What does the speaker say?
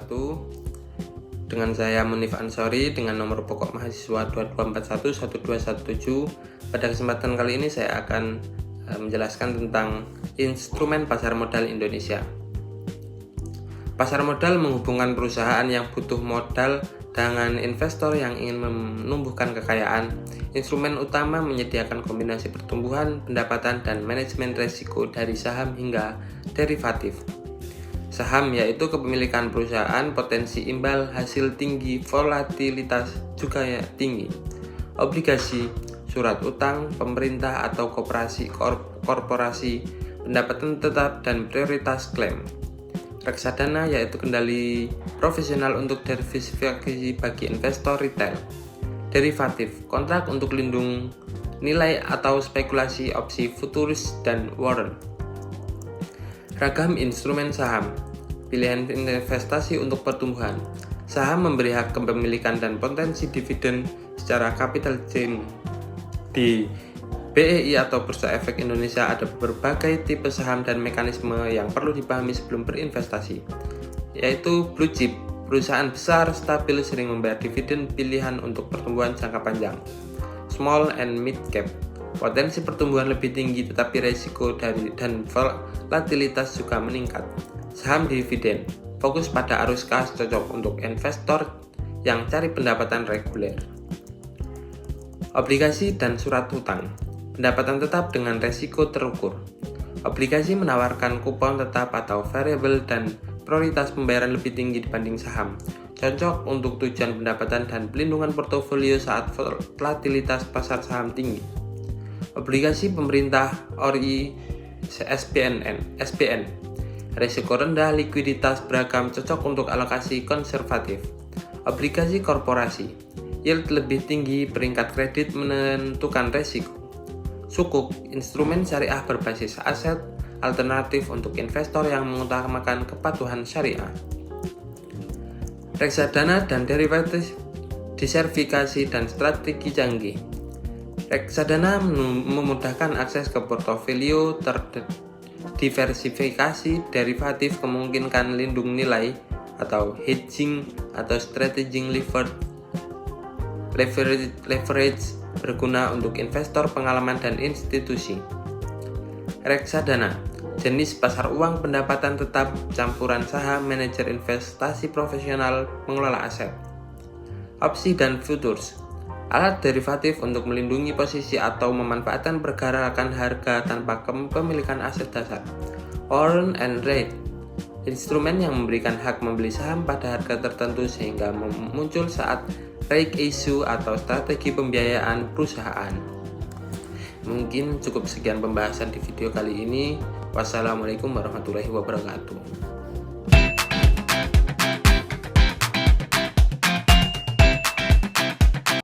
wabarakatuh. Dengan saya Munif Ansori dengan nomor pokok mahasiswa 22411217. Pada kesempatan kali ini saya akan menjelaskan tentang instrumen pasar modal Indonesia. Pasar modal menghubungkan perusahaan yang butuh modal dengan investor yang ingin menumbuhkan kekayaan. Instrumen utama menyediakan kombinasi pertumbuhan, pendapatan, dan manajemen risiko dari saham hingga derivatif. Saham yaitu kepemilikan perusahaan, potensi imbal, hasil tinggi, volatilitas juga tinggi. Obligasi, surat utang, pemerintah atau korporasi, pendapatan tetap, dan prioritas klaim. Reksadana yaitu kendali profesional untuk diversifikasi bagi investor retail. Derivatif, kontrak untuk lindung nilai atau spekulasi opsi futuris dan warrant. Ragam instrumen saham, pilihan investasi untuk pertumbuhan. Saham memberi hak kepemilikan dan potensi dividen secara capital gain. Di BEI atau Bursa Efek Indonesia ada berbagai tipe saham dan mekanisme yang perlu dipahami sebelum berinvestasi, yaitu blue chip, perusahaan besar, stabil, sering membayar dividen pilihan untuk pertumbuhan jangka panjang. Small and mid cap, potensi pertumbuhan lebih tinggi tetapi risiko dan volatilitas juga meningkat. Saham dividen, fokus pada arus kas, cocok untuk investor yang cari pendapatan reguler. Obligasi dan surat utang, pendapatan tetap dengan resiko terukur. Obligasi menawarkan kupon tetap atau variabel dan prioritas pembayaran lebih tinggi dibanding saham. Cocok untuk tujuan pendapatan dan pelindungan portofolio saat volatilitas pasar saham tinggi. Obligasi pemerintah ORI SPN, risiko rendah, likuiditas beragam, cocok untuk alokasi konservatif. Obligasi korporasi, yield lebih tinggi, peringkat kredit menentukan risiko. Sukuk, instrumen syariah berbasis aset alternatif untuk investor yang mengutamakan kepatuhan syariah. Reksadana dan derivatif, diversifikasi dan strategi canggih. Reksadana memudahkan akses ke portofolio terdiversifikasi, derivatif memungkinkan lindung nilai atau hedging atau strategic leverage berguna untuk investor, pengalaman, dan institusi. Reksadana, jenis pasar uang pendapatan tetap, campuran saham, manajer investasi profesional, pengelola aset. Opsi dan futures, alat derivatif untuk melindungi posisi atau memanfaatkan pergerakan harga tanpa kepemilikan aset dasar. Warrant and rate, instrumen yang memberikan hak membeli saham pada harga tertentu sehingga muncul saat right issue atau strategi pembiayaan perusahaan. Mungkin cukup sekian pembahasan di video kali ini. Wassalamualaikum warahmatullahi wabarakatuh.